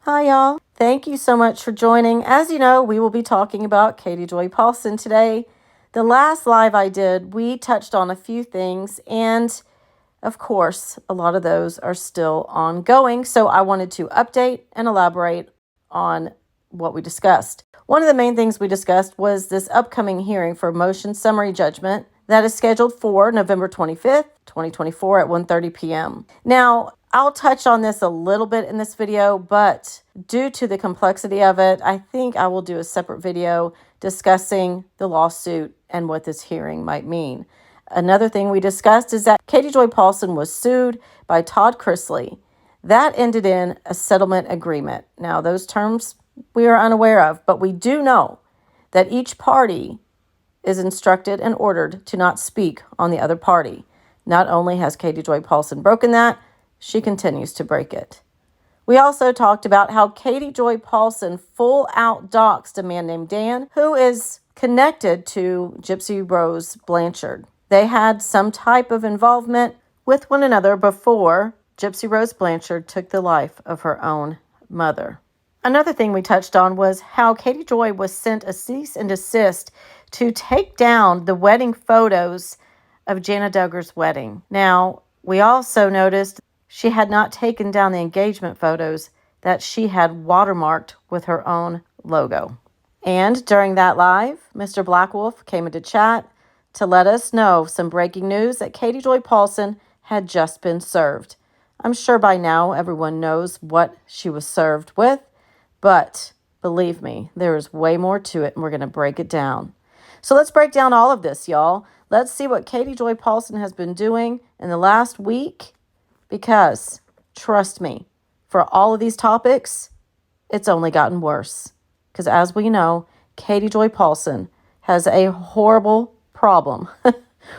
Hi, y'all. Thank you so much for joining. As you know, we will be talking about Katie Joy Paulson today. The last live I did, we touched on a few things, and of course, a lot of those are still ongoing. So I wanted to update and elaborate on what we discussed. One of the main things we discussed was this upcoming hearing for motion summary judgment that is scheduled for November 25th, 2024 at 1:30 p.m. Now, I'll touch on this a little bit in this video, but due to the complexity of it, I think I will do a separate video discussing the lawsuit and what this hearing might mean. Another thing we discussed is that Katie Joy Paulson was sued by Todd Chrisley. That ended in a settlement agreement. Now, those terms we are unaware of, but we do know that each party is instructed and ordered to not speak on the other party. Not only has Katie Joy Paulson broken that, she continues to break it. We also talked about how Katie Joy Paulson full out doxed a man named Dan, who is connected to Gypsy Rose Blanchard. They had some type of involvement with one another before Gypsy Rose Blanchard took the life of her own mother. Another thing we touched on was how Katie Joy was sent a cease and desist to take down the wedding photos of Jana Duggar's wedding. Now, we also noticed she had not taken down the engagement photos that she had watermarked with her own logo. And during that live, Mr. Blackwolf came into chat to let us know some breaking news that Katie Joy Paulson had just been served. I'm sure by now everyone knows what she was served with, but believe me, there is way more to it, and we're going to break it down. So let's break down all of this, y'all. Let's see what Katie Joy Paulson has been doing in the last week, because trust me, for all of these topics, it's only gotten worse. Because as we know, Katie Joy Paulson has a horrible problem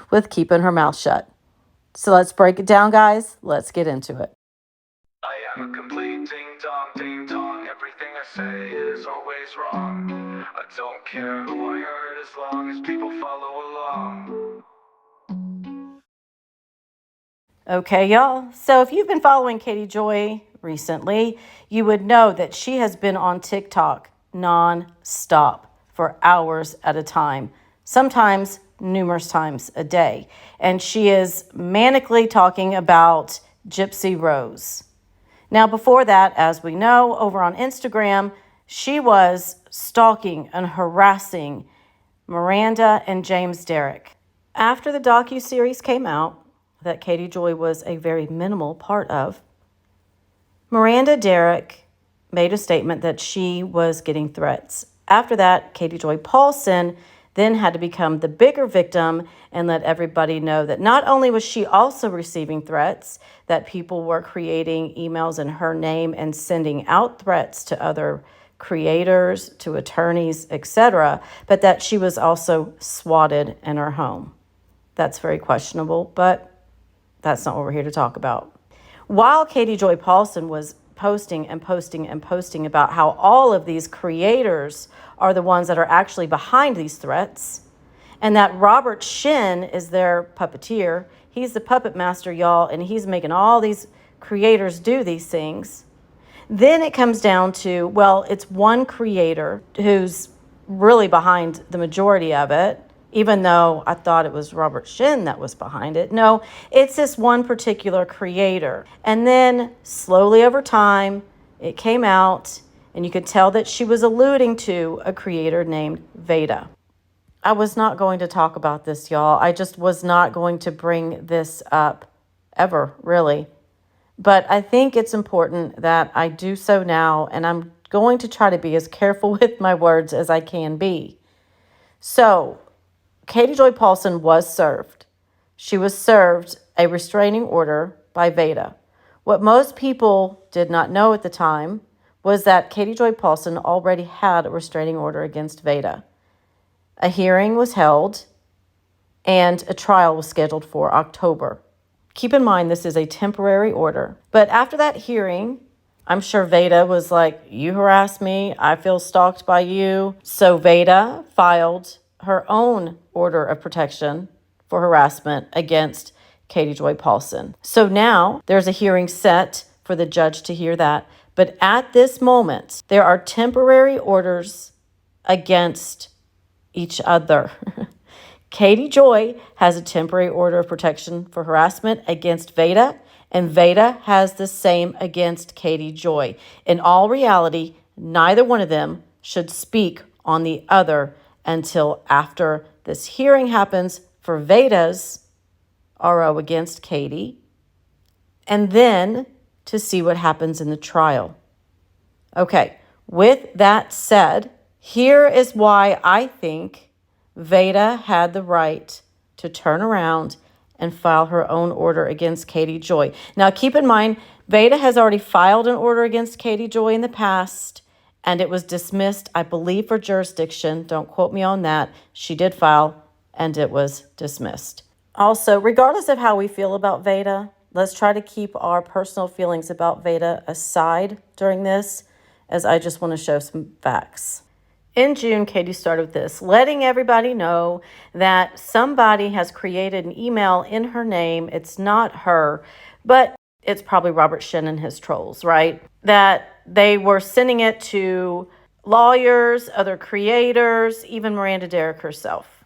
with keeping her mouth shut. So let's break it down, guys. Let's get into it. I am a complete ding dong. Everything I say is always wrong. I don't care who I hurt as long as people follow along. Okay, y'all. So if you've been following Katie Joy recently, you would know that she has been on TikTok non-stop for hours at a time, sometimes numerous times a day. And she is manically talking about Gypsy Rose. Now, before that, as we know, over on Instagram, she was stalking and harassing Miranda and James Derrick. After the docuseries came out, that Katie Joy was a very minimal part of, Miranda Derrick made a statement that she was getting threats. After that, Katie Joy Paulson then had to become the bigger victim and let everybody know that not only was she also receiving threats, that people were creating emails in her name and sending out threats to other creators, to attorneys, etc., but that she was also swatted in her home. That's very questionable, but that's not what we're here to talk about. While Katie Joy Paulson was posting about how all of these creators are the ones that are actually behind these threats, and that Robert Shin is their puppeteer. He's the puppet master, y'all, and he's making all these creators do these things. Then it comes down to, well, it's one creator who's really behind the majority of it, even though I thought it was Robert Shin that was behind it. No, it's this one particular creator. And then slowly over time, it came out, and you could tell that she was alluding to a creator named Veda. I was not going to talk about this, y'all. I just was not going to bring this up ever, really. But I think it's important that I do so now, and I'm going to try to be as careful with my words as I can be. So, Katie Joy Paulson was served. She was served a restraining order by Veda. What most people did not know at the time was that Katie Joy Paulson already had a restraining order against Veda. A hearing was held, and a trial was scheduled for October. Keep in mind, this is a temporary order. But after that hearing, I'm sure Veda was like, you harassed me, I feel stalked by you. So Veda filed her own order of protection for harassment against Katie Joy Paulson. So now there's a hearing set for the judge to hear that. But at this moment, there are temporary orders against each other. Katie Joy has a temporary order of protection for harassment against Veda, and Veda has the same against Katie Joy. In all reality, neither one of them should speak on the other until after this hearing happens for Veda's RO against Katie, and then to see what happens in the trial. Okay, with that said, here is why I think Veda had the right to turn around and file her own order against Katie Joy. Now, keep in mind, Veda has already filed an order against Katie Joy in the past, and it was dismissed, I believe, for jurisdiction. Don't quote me on that. She did file, and it was dismissed. Also, regardless of how we feel about Veda, let's try to keep our personal feelings about Veda aside during this, as I just want to show some facts. In June, Katie started with this, letting everybody know that somebody has created an email in her name. It's not her, but it's probably Robert Shin and his trolls, right? That they were sending it to lawyers, other creators, even Miranda Derrick herself.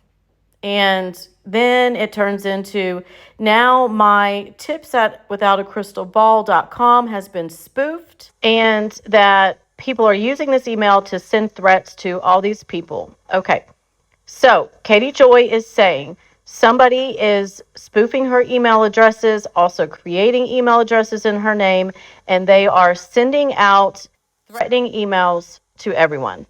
And then it turns into, now my tips at withoutacrystalball.com has been spoofed, and that people are using this email to send threats to all these people. Okay, so Katie Joy is saying somebody is spoofing her email addresses, also creating email addresses in her name, and they are sending out threatening emails to everyone.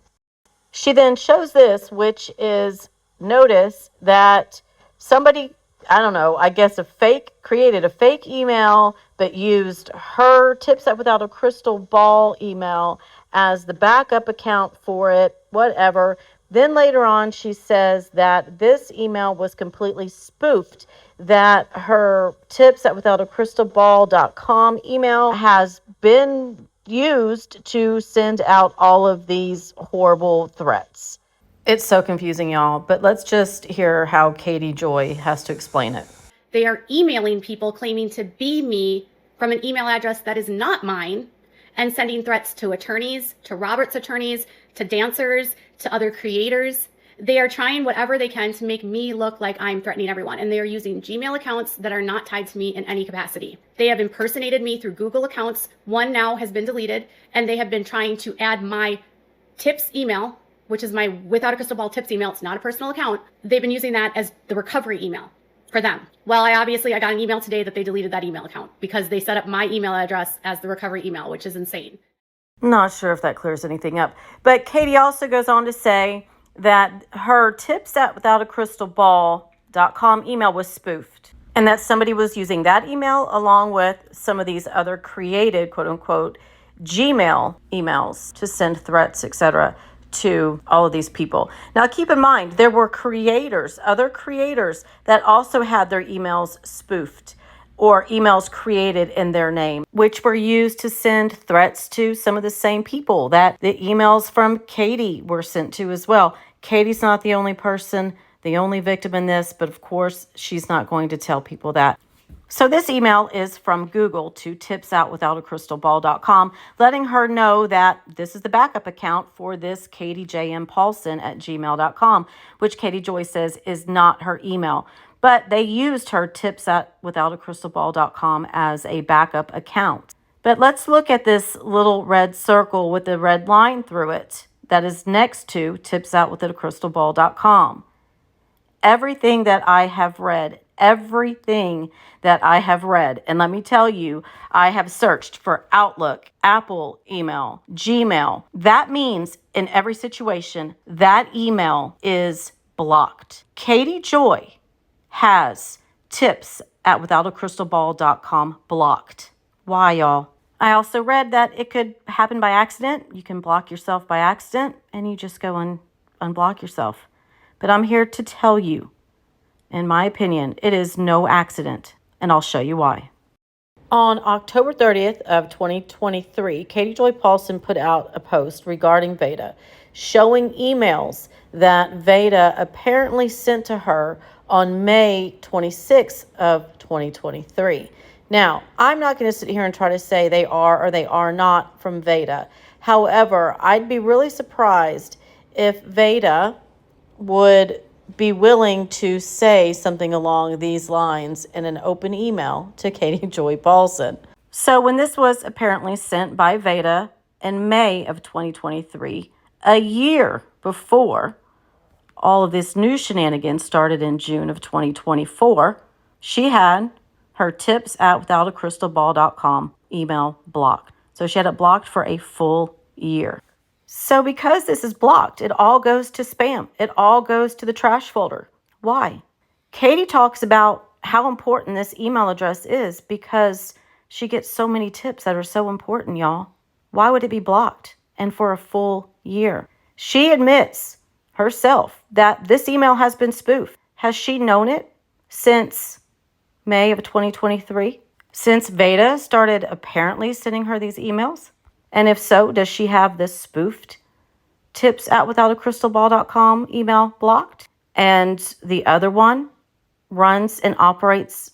She then shows this, which is, notice that somebody, I don't know, I guess created a fake email, but used her Tips That Without a Crystal Ball email as the backup account for it, whatever. Then later on, she says that this email was completely spoofed, that her Tips That Without a Crystalball.com email has been used to send out all of these horrible threats. It's so confusing, y'all, but let's just hear how Katie Joy has to explain it. They are emailing people claiming to be me from an email address that is not mine, and sending threats to attorneys, to Robert's attorneys, to dancers, to other creators. They are trying whatever they can to make me look like I'm threatening everyone, and they are using Gmail accounts that are not tied to me in any capacity. They have impersonated me through Google accounts. One now has been deleted, and they have been trying to add my tips email, which is my Without a Crystal Ball tips email. It's not a personal account. They've been using that as the recovery email for them. Well, I got an email today that they deleted that email account because they set up my email address as the recovery email, which is insane. Not sure if that clears anything up. But Katie also goes on to say that her Tips At Without a Crystalball.com email was spoofed, and that somebody was using that email along with some of these other created, quote unquote, Gmail emails to send threats, etc., to all of these people. Now, keep in mind, there were other creators that also had their emails spoofed or emails created in their name, which were used to send threats to some of the same people that the emails from Katie were sent to as well. Katie's not the only person, the only victim in this, but of course, she's not going to tell people that. So this email is from Google to tipsoutwithoutacrystalball.com, letting her know that this is the backup account for this Katie J.M. Paulson at gmail.com, which Katie Joy says is not her email. But they used her tipsoutwithoutacrystalball.com as a backup account. But let's look at this little red circle with the red line through it that is next to tipsoutwithoutacrystalball.com. Everything that I have read, and let me tell you, I have searched for Outlook, Apple email, Gmail. That means in every situation, that email is blocked. Katie Joy has Tips at withoutacrystalball.com blocked. Why, y'all? I also read that it could happen by accident. You can block yourself by accident, and you just go and unblock yourself. But I'm here to tell you, in my opinion, it is no accident, and I'll show you why. On October 30th of 2023, Katie Joy Paulson put out a post regarding Veda, showing emails that Veda apparently sent to her on May 26th of 2023. Now, I'm not going to sit here and try to say they are or they are not from Veda. However, I'd be really surprised if Veda would be willing to say something along these lines in an open email to Katie Joy Paulson. So when this was apparently sent by Veda in May of 2023, a year before all of this new shenanigans started in June of 2024, she had her tips at withoutacrystalball.com email blocked. So she had it blocked for a full year. So because this is blocked, it all goes to spam. It all goes to the trash folder. Why? Katie talks about how important this email address is because she gets so many tips that are so important, y'all. Why would it be blocked? And for a full year. She admits herself that this email has been spoofed. Has she known it since May of 2023? Since Veda started apparently sending her these emails? And if so, does she have this spoofed tips at withoutacrystalball.com email blocked? And the other one runs and operates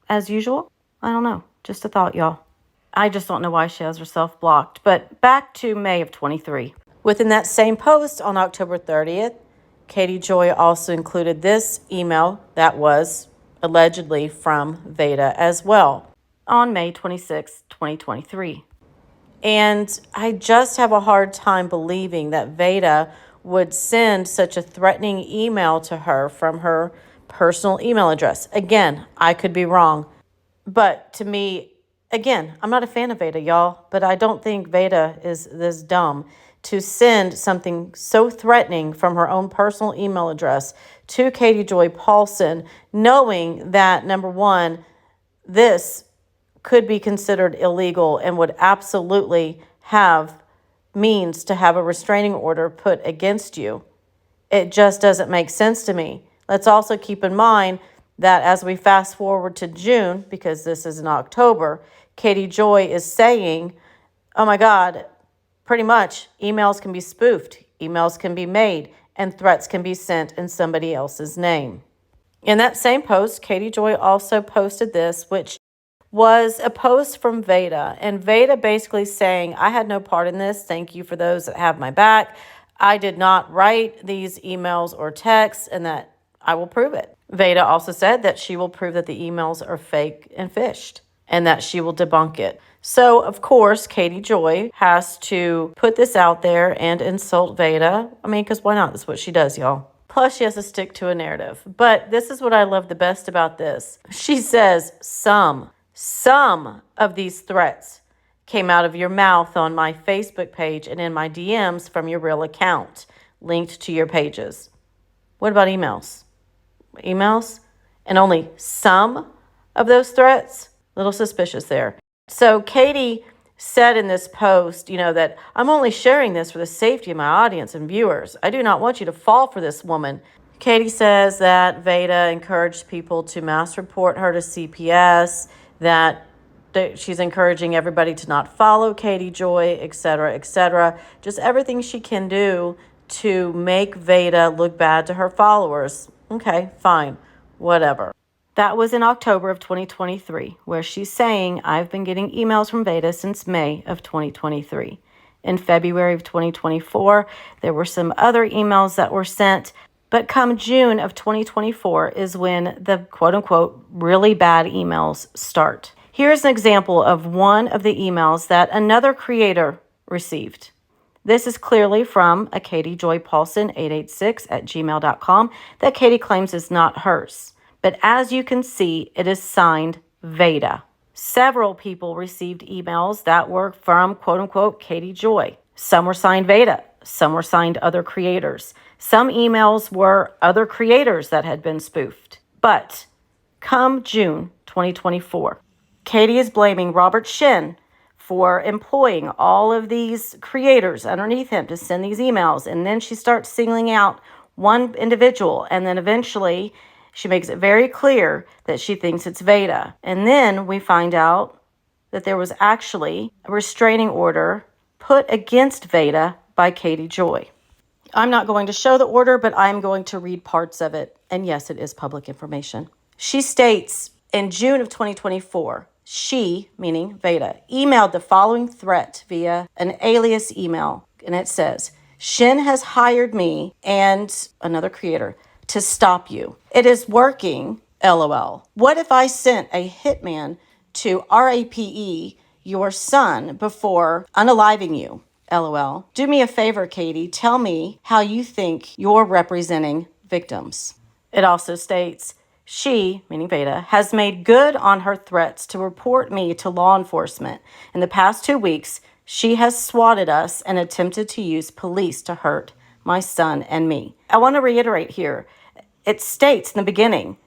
as usual? I don't know. Just a thought, y'all. I just don't know why she has herself blocked. But back to May of 23. Within that same post on October 30th, Katie Joy also included this email that was allegedly from Veda as well on May 26, 2023. And I just have a hard time believing that Veda would send such a threatening email to her from her personal email address. Again, I could be wrong. But to me, again, I'm not a fan of Veda, y'all, but I don't think Veda is this dumb to send something so threatening from her own personal email address to Katie Joy Paulson, knowing that, number one, this could be considered illegal and would absolutely have means to have a restraining order put against you. It just doesn't make sense to me. Let's also keep in mind that as we fast forward to June, because this is in October, Katie Joy is saying, oh my God, pretty much emails can be spoofed, emails can be made, and threats can be sent in somebody else's name. In that same post, Katie Joy also posted this, which was a post from Veda. And Veda basically saying, I had no part in this. Thank you for those that have my back. I did not write these emails or texts, and that I will prove it. Veda also said that she will prove that the emails are fake and phished, and that she will debunk it. So, of course, Katie Joy has to put this out there and insult Veda. I mean, because why not? That's what she does, y'all. Plus, she has to stick to a narrative. But this is what I love the best about this. She says, some of these threats came out of your mouth on my Facebook page and in my DMs from your real account, linked to your pages. What about emails? Emails? And only some of those threats? A little suspicious there. So Katie said in this post, that I'm only sharing this for the safety of my audience and viewers. I do not want you to fall for this woman. Katie says that Veda encouraged people to mass report her to CPS, that she's encouraging everybody to not follow Katie Joy, et cetera, just everything she can do to make Veda look bad to her followers. Okay, fine, whatever. That was in October of 2023, where she's saying, I've been getting emails from Veda since May of 2023. In February of 2024, there were some other emails that were sent, but come June of 2024 is when the quote-unquote really bad emails start. Here's an example of one of the emails that another creator received. This is clearly from a Katie Joy Paulson 886 at gmail.com that Katie claims is not hers. But as you can see, it is signed Veda. Several people received emails that were from quote-unquote Katie Joy. Some were signed Veda. Some were signed other creators. Some emails were other creators that had been spoofed. But come June 2024, Katie is blaming Robert Shin for employing all of these creators underneath him to send these emails. And then she starts singling out one individual. And then eventually she makes it very clear that she thinks it's Veda. And then we find out that there was actually a restraining order put against Veda by Katie Joy. I'm not going to show the order, but I'm going to read parts of it. And yes, it is public information. She states in June of 2024, she, meaning Veda, emailed the following threat via an alias email. And it says, Shin has hired me and another creator to stop you. It is working, LOL. What if I sent a hitman to RAPE your son before unaliving you? LOL. Do me a favor, Katie. Tell me how you think you're representing victims. It also states, she, meaning Veda, has made good on her threats to report me to law enforcement. In the past 2 weeks, she has swatted us and attempted to use police to hurt my son and me. I want to reiterate here. It states in the beginning,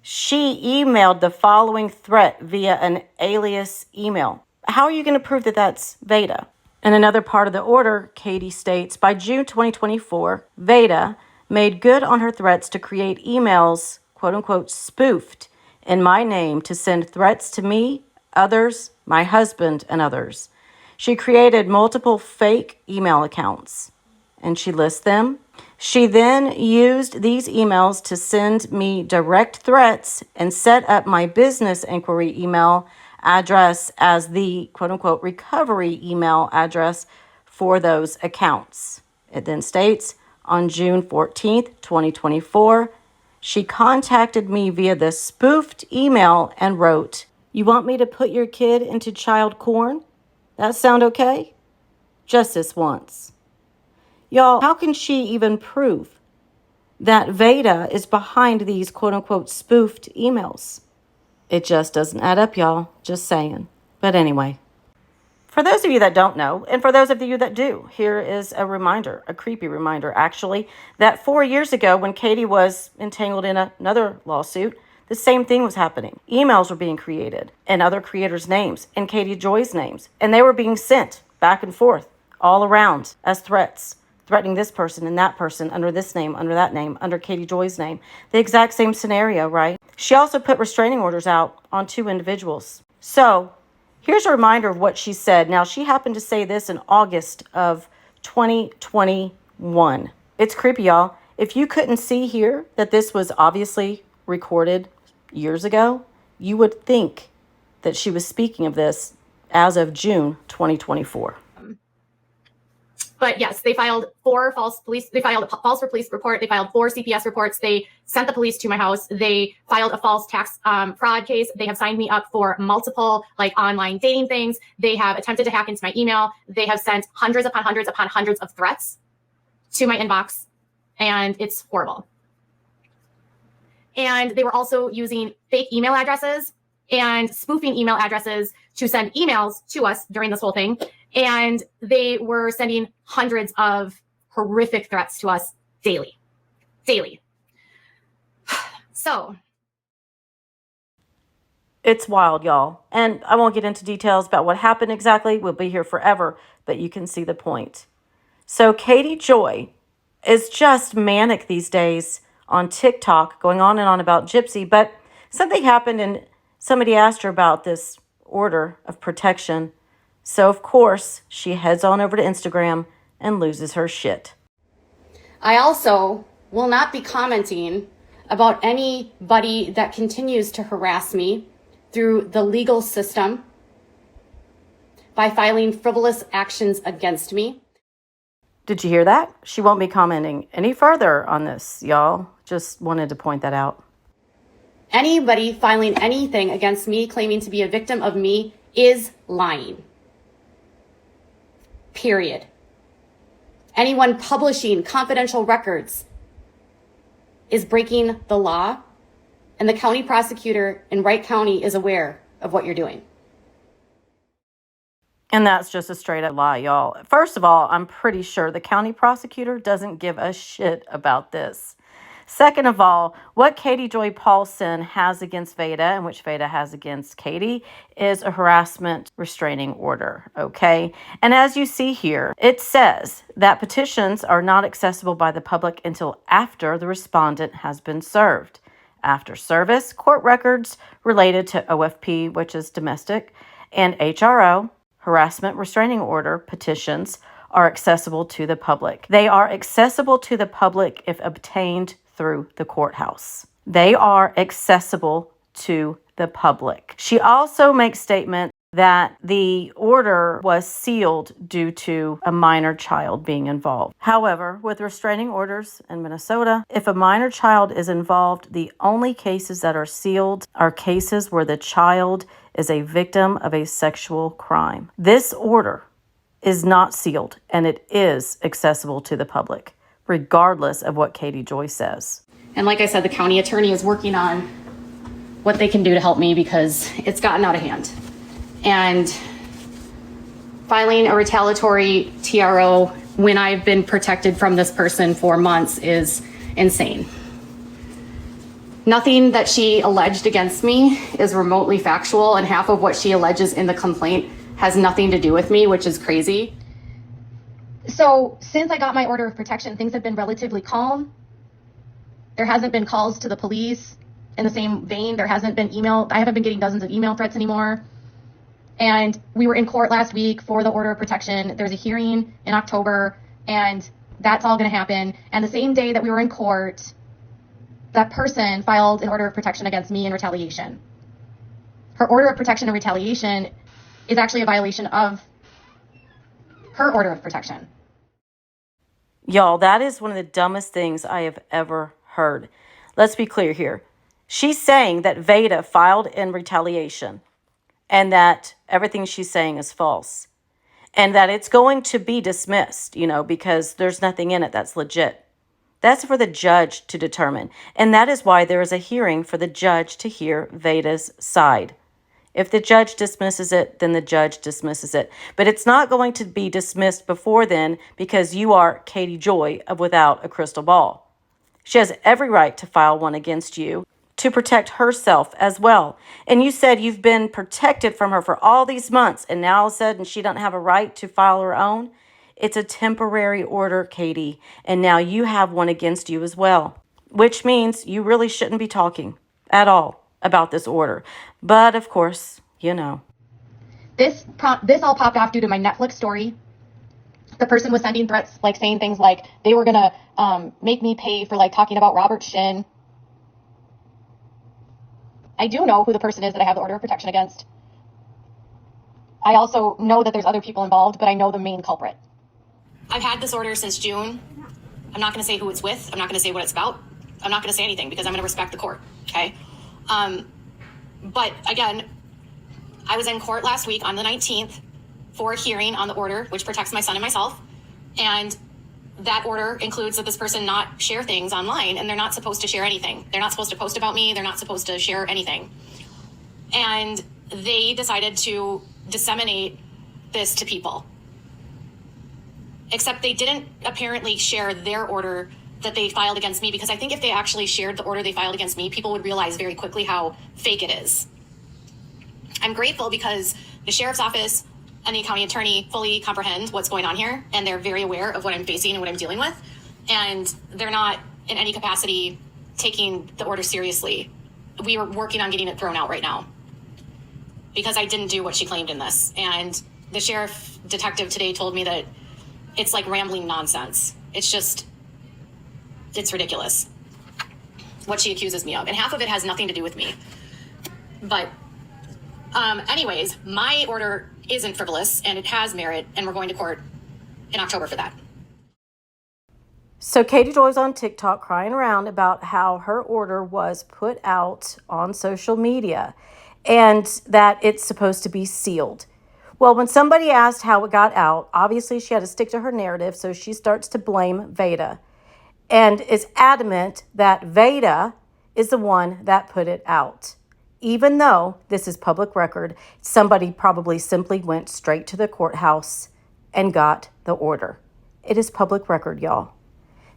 she emailed the following threat via an alias email. How are you going to prove that that's Veda? In another part of the order, Katie states, by June 2024, Veda made good on her threats to create emails, quote unquote, spoofed in my name to send threats to me, others, my husband, and others. She created multiple fake email accounts, and she lists them. She then used these emails to send me direct threats and set up my business inquiry email address as the quote-unquote recovery email address for those accounts. It then states, on June 14th, 2024, she contacted me via the spoofed email and wrote, you want me to put your kid into child corn? That sound okay? Just this once. Y'all, how can she even prove that Veda is behind these quote-unquote spoofed emails? It just doesn't add up, y'all. Just saying. But anyway, for those of you that don't know, and for those of you that do, here is a reminder, a creepy reminder, actually, that 4 years ago when Katie was entangled in another lawsuit, the same thing was happening. Emails were being created in other creators' names, in Katie Joy's names, and they were being sent back and forth all around as threats, threatening this person and that person under this name, under that name, under Katie Joy's name. The exact same scenario, right? She also put restraining orders out on 2 individuals. So here's a reminder of what she said. Now, she happened to say this in August of 2021. It's creepy, y'all. If you couldn't see here that this was obviously recorded years ago, you would think that she was speaking of this as of June 2024. But yes, they filed 4 false police. They filed a false police report. They filed 4 CPS reports. They sent the police to my house. They filed a false tax fraud case. They have signed me up for multiple online dating things. They have attempted to hack into my email. They have sent hundreds upon hundreds upon hundreds of threats to my inbox, and it's horrible. And they were also using fake email addresses and spoofing email addresses to send emails to us during this whole thing. And they were sending hundreds of horrific threats to us daily. So it's wild, y'all. And I won't get into details about what happened exactly. We'll be here forever, but you can see the point. So Katie Joy is just manic these days on TikTok, going on and on about Gypsy. But something happened and somebody asked her about this order of protection. So, of course, she heads on over to Instagram and loses her shit. I also will not be commenting about anybody that continues to harass me through the legal system by filing frivolous actions against me. Did you hear that? She won't be commenting any further on this, y'all. Just wanted to point that out. Anybody filing anything against me claiming to be a victim of me is lying. Period. Anyone publishing confidential records is breaking the law, and the county prosecutor in Wright County is aware of what you're doing. And that's just a straight up lie, y'all. First of all, I'm pretty sure the county prosecutor doesn't give a shit about this. Second of all, what Katie Joy Paulson has against Veda, and which Veda has against Katie, is a harassment restraining order, okay? And as you see here, it says that petitions are not accessible by the public until after the respondent has been served. After service, court records related to OFP, which is domestic, and HRO, harassment restraining order petitions, are accessible to the public. They are accessible to the public if obtained through the courthouse. They are accessible to the public. She also makes statement that the order was sealed due to a minor child being involved. However, with restraining orders in Minnesota, if a minor child is involved, the only cases that are sealed are cases where the child is a victim of a sexual crime. This order is not sealed, and it is accessible to the public, regardless of what Katie Joy says. And like I said, the county attorney is working on what they can do to help me because it's gotten out of hand. And filing a retaliatory TRO when I've been protected from this person for months is insane. Nothing that she alleged against me is remotely factual, and half of what she alleges in the complaint has nothing to do with me, which is crazy. So since I got my order of protection, things have been relatively calm. There hasn't been calls to the police in the same vein. There hasn't been email. I haven't been getting dozens of email threats anymore. And we were in court last week for the order of protection. There's a hearing in October, and that's all going to happen. And the same day that we were in court, that person filed an order of protection against me in retaliation. Her order of protection and retaliation is actually a violation of her order of protection. Y'all, that is one of the dumbest things I have ever heard. Let's be clear here. She's saying that Veda filed in retaliation and that everything she's saying is false and that it's going to be dismissed, because there's nothing in it that's legit. That's for the judge to determine. And that is why there is a hearing for the judge to hear Veda's side. If the judge dismisses it, then the judge dismisses it. But it's not going to be dismissed before then because you are Katie Joy of Without a Crystal Ball. She has every right to file one against you to protect herself as well. And you said you've been protected from her for all these months, and now all of a sudden she doesn't have a right to file her own? It's a temporary order, Katie, and now you have one against you as well, which means you really shouldn't be talking at all about this order. But of course, This all popped off due to my Netflix story. The person was sending threats, saying things like they were going to make me pay for talking about Robert Shin. I do know who the person is that I have the order of protection against. I also know that there's other people involved, but I know the main culprit. I've had this order since June. I'm not going to say who it's with. I'm not going to say what it's about. I'm not going to say anything because I'm going to respect the court. Okay. But again, I was in court last week on the 19th for a hearing on the order, which protects my son and myself. And that order includes that this person not share things online, and they're not supposed to share anything. They're not supposed to post about me. They're not supposed to share anything. And they decided to disseminate this to people. Except they didn't apparently share their order that they filed against me, because I think if they actually shared the order they filed against me, people would realize very quickly how fake it is. I'm grateful because the sheriff's office and the county attorney fully comprehend what's going on here, and they're very aware of what I'm facing and what I'm dealing with, and they're not in any capacity taking the order seriously. We are working on getting it thrown out right now because I didn't do what she claimed in this. And the sheriff detective today told me that it's rambling nonsense. It's ridiculous what she accuses me of. And half of it has nothing to do with me. But anyways, my order isn't frivolous and it has merit, and we're going to court in October for that. So Katie Joy's on TikTok crying around about how her order was put out on social media and that it's supposed to be sealed. Well, when somebody asked how it got out, obviously she had to stick to her narrative, so she starts to blame Veda and is adamant that Veda is the one that put it out. Even though this is public record, somebody probably simply went straight to the courthouse and got the order. It is public record, y'all.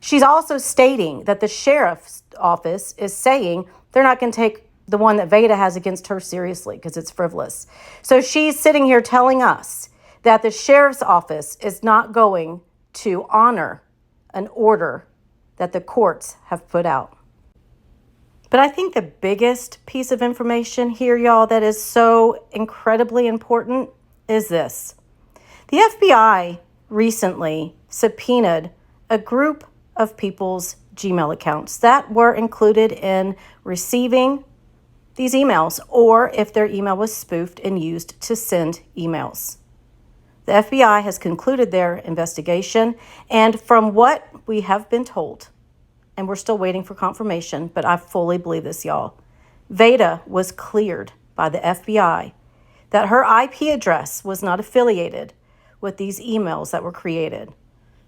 She's also stating that the sheriff's office is saying they're not going to take the one that Veda has against her seriously because it's frivolous. So she's sitting here telling us that the sheriff's office is not going to honor an order that the courts have put out. But I think the biggest piece of information here, y'all, that is so incredibly important is this. The FBI recently subpoenaed a group of people's Gmail accounts that were included in receiving these emails or if their email was spoofed and used to send emails. The FBI has concluded their investigation, and from what we have been told, and we're still waiting for confirmation, but I fully believe this, y'all, Veda was cleared by the FBI that her IP address was not affiliated with these emails that were created.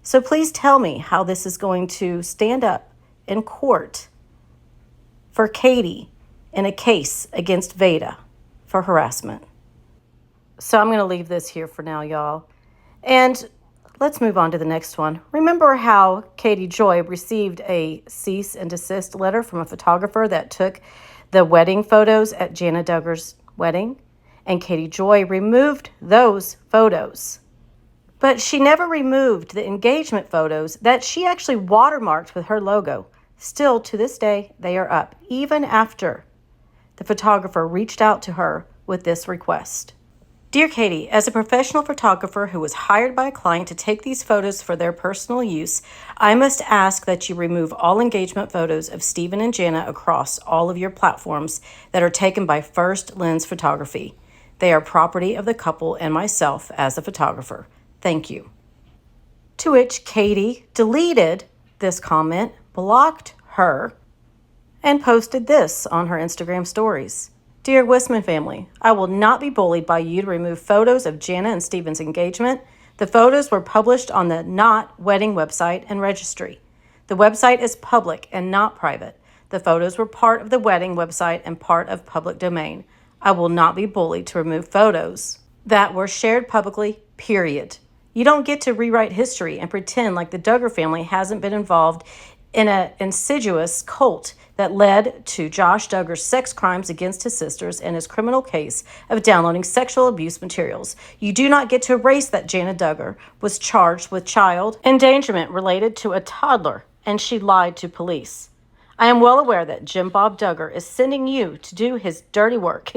So please tell me how this is going to stand up in court for Katie in a case against Veda for harassment. So I'm going to leave this here for now, y'all. And let's move on to the next one. Remember how Katie Joy received a cease and desist letter from a photographer that took the wedding photos at Jana Duggar's wedding? And Katie Joy removed those photos. But she never removed the engagement photos that she actually watermarked with her logo. Still, to this day, they are up, even after the photographer reached out to her with this request. Dear Katie, as a professional photographer who was hired by a client to take these photos for their personal use, I must ask that you remove all engagement photos of Stephen and Jana across all of your platforms that are taken by First Lens Photography. They are property of the couple and myself as a photographer. Thank you. To which Katie deleted this comment, blocked her, and posted this on her Instagram stories. Dear Wisman family, I will not be bullied by you to remove photos of Jana and Stephen's engagement. The photos were published on the Not Wedding website and registry. The website is public and not private. The photos were part of the wedding website and part of public domain. I will not be bullied to remove photos that were shared publicly, period. You don't get to rewrite history and pretend like the Duggar family hasn't been involved in an insidious cult that led to Josh Duggar's sex crimes against his sisters and his criminal case of downloading sexual abuse materials. You do not get to erase that Jana Duggar was charged with child endangerment related to a toddler, and she lied to police. I am well aware that Jim Bob Duggar is sending you to do his dirty work,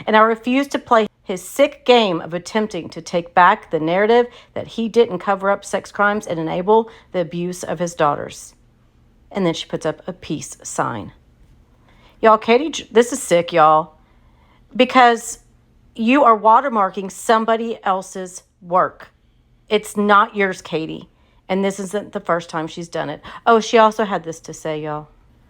and I refuse to play his sick game of attempting to take back the narrative that he didn't cover up sex crimes and enable the abuse of his daughters. And then she puts up a peace sign. Y'all, Katie, this is sick, y'all, because you are watermarking somebody else's work. It's not yours, Katie, and this isn't the first time she's done it. Oh, she also had this to say, y'all.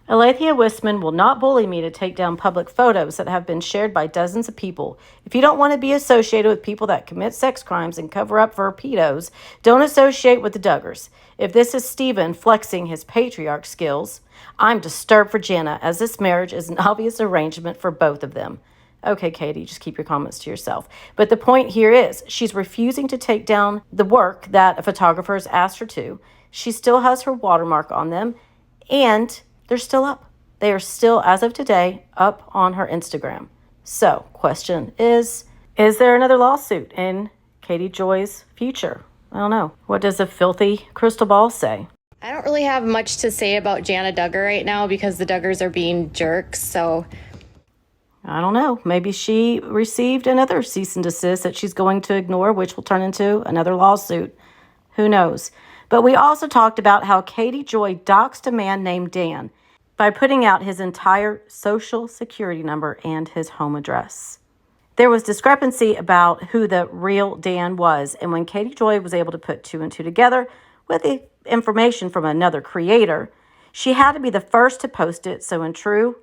Alethea Wisman will not bully me to take down public photos that have been shared by dozens of people. If you don't want to be associated with people that commit sex crimes and cover up for pedos, don't associate with the Duggars. If this is Stephen flexing his patriarch skills, I'm disturbed for Jana, as this marriage is an obvious arrangement for both of them. Okay, Katie, just keep your comments to yourself. But the point here is she's refusing to take down the work that a photographer has asked her to. She still has her watermark on them, and they're still up. They are still, as of today, up on her Instagram. So, question is there another lawsuit in Katie Joy's future? I don't know. What does a filthy crystal ball say? I don't really have much to say about Jana Duggar right now because the Duggars are being jerks, so I don't know. Maybe she received another cease and desist that she's going to ignore, which will turn into another lawsuit. Who knows? But we also talked about how Katie Joy doxed a man named Dan by putting out his entire social security number and his home address. There was discrepancy about who the real Dan was, and when Katie Joy was able to put two and two together with the information from another creator, she had to be the first to post it, so in true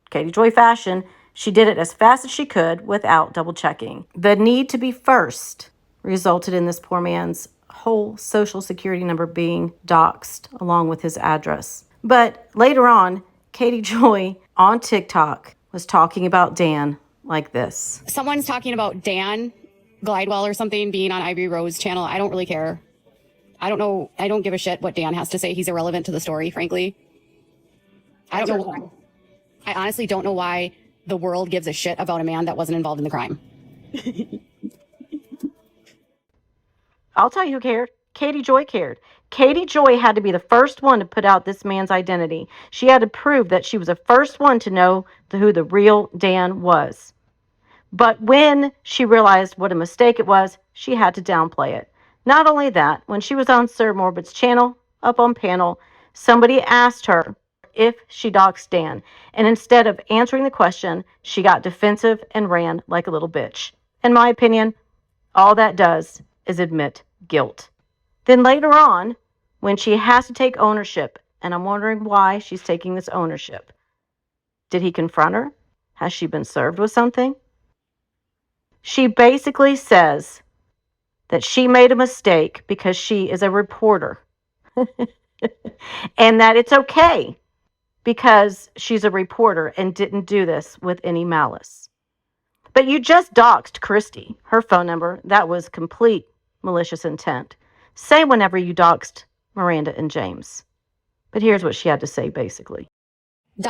Katie Joy fashion, she did it as fast as she could without double checking. The need to be first resulted in this poor man's whole social security number being doxed along with his address. But later on, Katie Joy on TikTok was talking about Dan like this. someone's talking about Dan Glidewell or something being on Ivory Rose channel. I don't really care. I don't know. I don't give a shit what Dan has to say. He's irrelevant to the story, frankly. I don't know why. I honestly don't know why the world gives a shit about a man that wasn't involved in the crime. I'll tell you who cared. Katie Joy cared. Katie Joy had to be the first one to put out this man's identity. She had to prove that she was the first one to know who the real Dan was. But when she realized what a mistake it was, she had to downplay it. Not only that, when she was on Sir Morbid's channel, up on panel, somebody asked her if she doxed Dan. And instead of answering the question, she got defensive and ran like a little bitch. In my opinion, all that does is admit guilt. Then later on, when she has to take ownership, and I'm wondering why she's taking this ownership. Did he confront her? Has she been served with something? She basically says that she made a mistake because she is a reporter and that it's okay because she's a reporter and didn't do this with any malice. But you just doxed Christy, her phone number. That was complete malicious intent. Say whenever you doxed Miranda and James. But here's what she had to say, basically.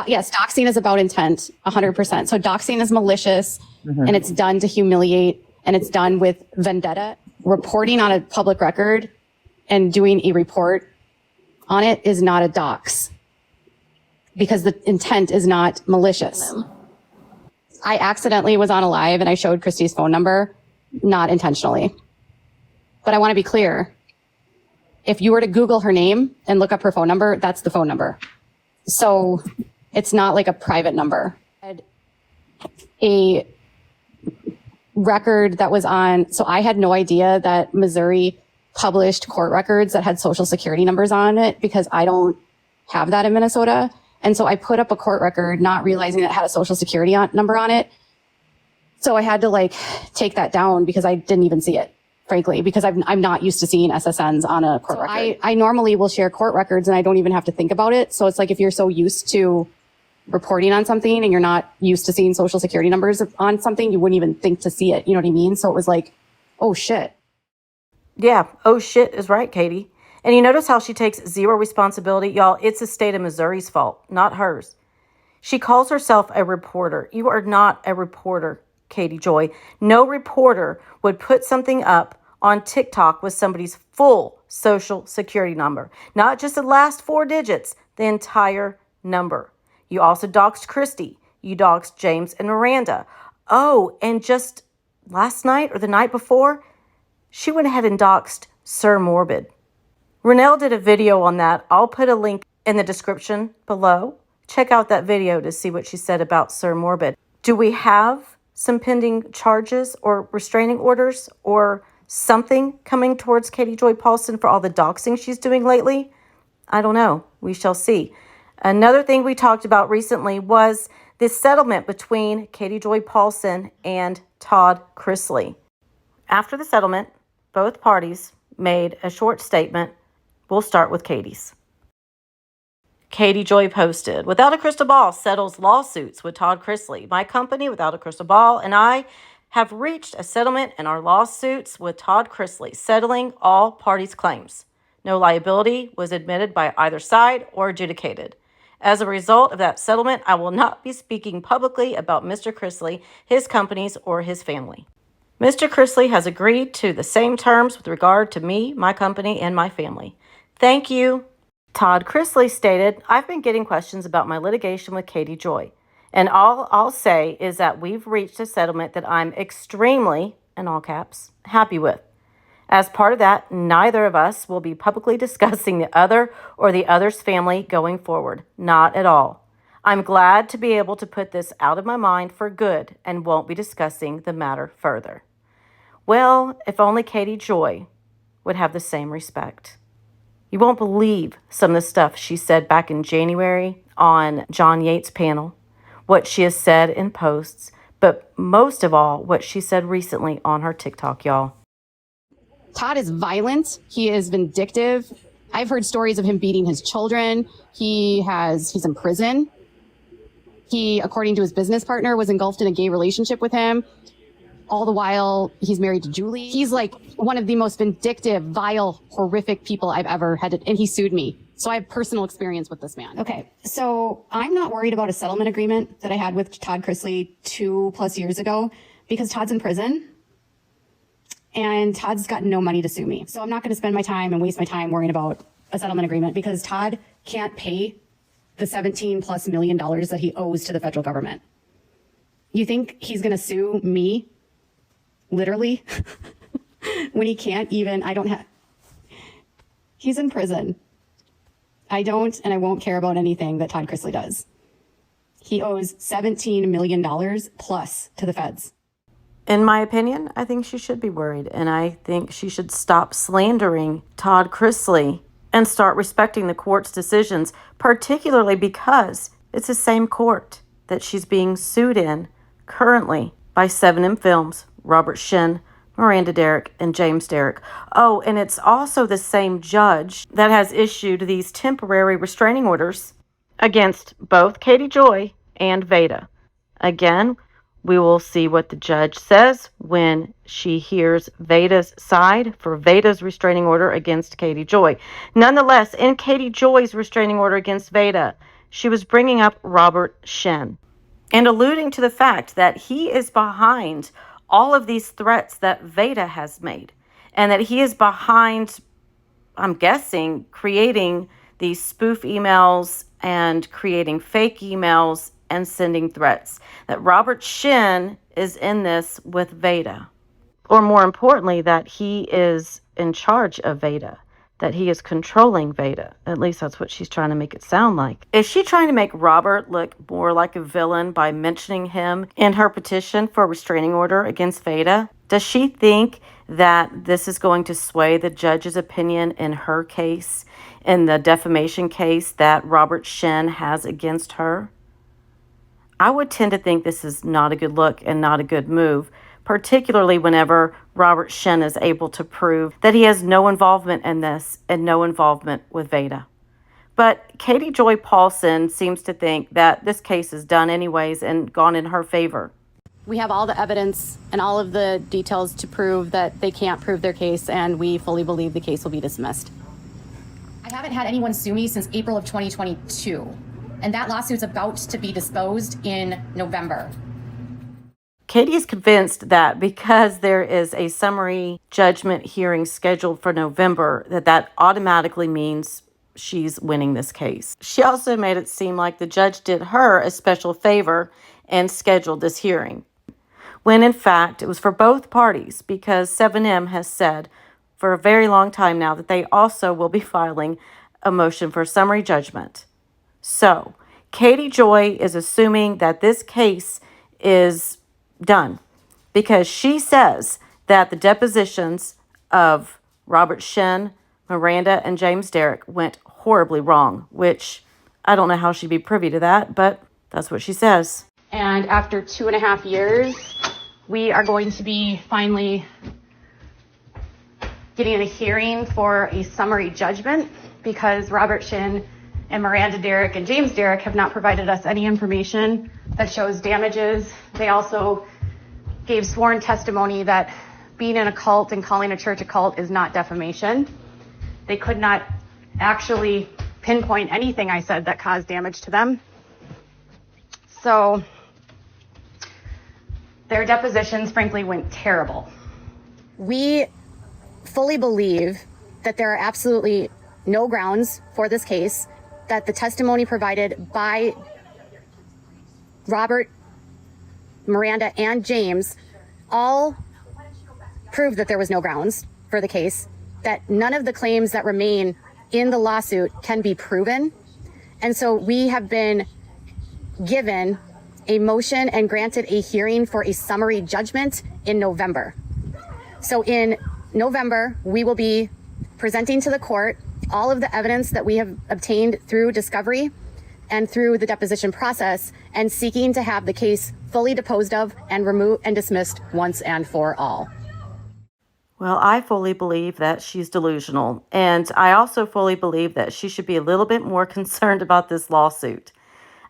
Yes, doxing is about intent, 100%. So doxing is malicious, and it's done to humiliate, and it's done with vendetta. Reporting on a public record and doing a report on it is not a dox, because the intent is not malicious. I accidentally was on a live and I showed Christy's phone number, not intentionally. But I want to be clear. If you were to Google her name and look up her phone number, that's the phone number. So it's not like a private number. A record that was on, so I had no idea that Missouri published court records that had social security numbers on it because I don't have that in Minnesota. And so I put up a court record, not realizing that it had a social security number on it. So I had to take that down because I didn't even see it, frankly, because I'm not used to seeing SSNs on a court record. I normally will share court records and I don't even have to think about it. So it's like if you're so used to reporting on something and you're not used to seeing social security numbers on something, you wouldn't even think to see it. You know what I mean? So it was like, oh shit. Yeah, oh shit is right, Katie. And you notice how she takes zero responsibility? Y'all, it's the state of Missouri's fault, not hers. She calls herself a reporter. You are not a reporter, Katie Joy. No reporter would put something up on TikTok with somebody's full social security number. Not just the last 4 digits, the entire number. You also doxed Christy. You doxed James and Miranda. Oh, and just last night or the night before, she went ahead and doxed Sir Morbid. Renelle did a video on that. I'll put a link in the description below. Check out that video to see what she said about Sir Morbid. Do we have some pending charges or restraining orders or something coming towards Katie Joy Paulson for all the doxing she's doing lately? I don't know. We shall see. Another thing we talked about recently was this settlement between Katie Joy Paulson and Todd Chrisley. After the settlement, both parties made a short statement. We'll start with Katie's. Katie Joy posted, "Without a Crystal Ball settles lawsuits with Todd Chrisley. My company, Without a Crystal Ball, and I have reached a settlement in our lawsuits with Todd Chrisley, settling all parties' claims. No liability was admitted by either side or adjudicated. As a result of that settlement, I will not be speaking publicly about Mr. Chrisley, his companies, or his family. Mr. Chrisley has agreed to the same terms with regard to me, my company, and my family. Thank you." Todd Chrisley stated, "I've been getting questions about my litigation with Katie Joy, and all I'll say is that we've reached a settlement that I'm extremely, in all caps, happy with. As part of that, neither of us will be publicly discussing the other or the other's family going forward. Not at all. I'm glad to be able to put this out of my mind for good and won't be discussing the matter further." Well, if only Katie Joy would have the same respect. You won't believe some of the stuff she said back in January on John Yates' panel, what she has said in posts, but most of all, what she said recently on her TikTok, y'all. Todd is violent. He is vindictive. I've heard stories of him beating his children. He's in prison. He, according to his business partner, was engulfed in a gay relationship with him. All the while, he's married to Julie. He's like one of the most vindictive, vile, horrific people I've ever had, and he sued me. So I have personal experience with this man. Okay, so I'm not worried about a settlement agreement that I had with Todd Chrisley 2+ years ago because Todd's in prison and Todd's got no money to sue me. So I'm not going to spend my time and waste my time worrying about a settlement agreement because Todd can't pay the $17+ million that he owes to the federal government. You think he's going to sue me? Literally, when he can't even, he's in prison. I don't and I won't care about anything that Todd Chrisley does. He owes $17 million plus to the feds. In my opinion, I think she should be worried, and I think she should stop slandering Todd Chrisley and start respecting the court's decisions, particularly because it's the same court that she's being sued in currently by 7M Films, Robert Shin, Miranda Derrick, and James Derrick. Oh, and it's also the same judge that has issued these temporary restraining orders against both Katie Joy and Veda. Again, we will see what the judge says when she hears Veda's side for Veda's restraining order against Katie Joy. Nonetheless, in Katie Joy's restraining order against Veda, she was bringing up Robert Shin and alluding to the fact that he is behind all of these threats that Veda has made, and that he is behind, I'm guessing, creating these spoof emails and creating fake emails and sending threats. That Robert Shin is in this with Veda. Or more importantly, that he is in charge of Veda. That he is controlling Veda. At least that's what she's trying to make it sound like. Is she trying to make Robert look more like a villain by mentioning him in her petition for a restraining order against Veda? Does she think that this is going to sway the judge's opinion in her case, in the defamation case that Robert Shin has against her? I would tend to think this is not a good look and not a good move, particularly whenever Robert Shin is able to prove that he has no involvement in this and no involvement with Veda. But Katie Joy Paulson seems to think that this case is done anyways and gone in her favor. We have all the evidence and all of the details to prove that they can't prove their case, and we fully believe the case will be dismissed. I haven't had anyone sue me since April of 2022. And that lawsuit's about to be disposed in November. Katie is convinced that because there is a summary judgment hearing scheduled for November, that automatically means she's winning this case. She also made it seem like the judge did her a special favor and scheduled this hearing, when in fact it was for both parties, because 7M has said for a very long time now that they also will be filing a motion for summary judgment. So, Katie Joy is assuming that this case is done because she says that the depositions of Robert Shin, Miranda, and James Derrick went horribly wrong, which I don't know how she'd be privy to that, but that's what she says. And after 2.5 years, we are going to be finally getting a hearing for a summary judgment because Robert Shin and Miranda Derrick and James Derrick have not provided us any information that shows damages. They also gave sworn testimony that being in a cult and calling a church a cult is not defamation. They could not actually pinpoint anything I said that caused damage to them. So their depositions, frankly, went terrible. We fully believe that there are absolutely no grounds for this case, that the testimony provided by Robert, Miranda, and James all prove that there was no grounds for the case, that none of the claims that remain in the lawsuit can be proven. And so we have been given a motion and granted a hearing for a summary judgment in November. So in November, we will be presenting to the court all of the evidence that we have obtained through discovery and through the deposition process, and seeking to have the case fully disposed of and removed and dismissed once and for all. Well, I fully believe that she's delusional, and I also fully believe that she should be a little bit more concerned about this lawsuit.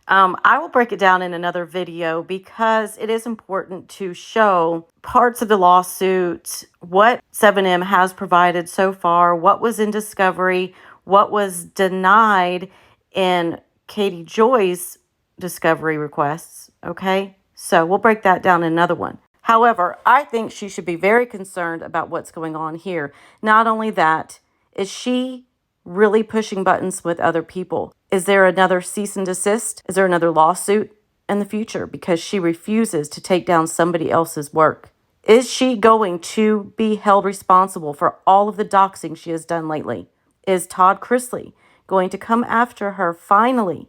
I will break it down in another video because it is important to show parts of the lawsuit, what 7M has provided so far, what was in discovery, what was denied in Katie Joy's discovery requests, okay? So we'll break that down in another one. However, I think she should be very concerned about what's going on here. Not only that, is she really pushing buttons with other people? Is there another cease and desist? Is there another lawsuit in the future because she refuses to take down somebody else's work? Is she going to be held responsible for all of the doxing she has done lately? Is Todd Chrisley going to come after her finally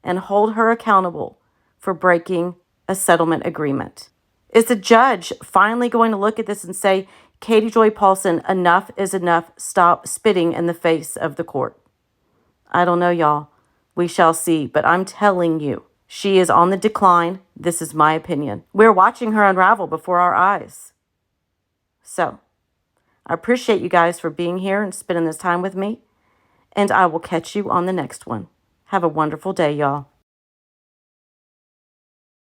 and hold her accountable for breaking a settlement agreement? Is the judge finally going to look at this and say, Katie Joy Paulson, enough is enough. Stop spitting in the face of the court? I don't know, y'all. We shall see. But I'm telling you, she is on the decline. This is my opinion. We're watching her unravel before our eyes. So, I appreciate you guys for being here and spending this time with me. And I will catch you on the next one. Have a wonderful day, y'all.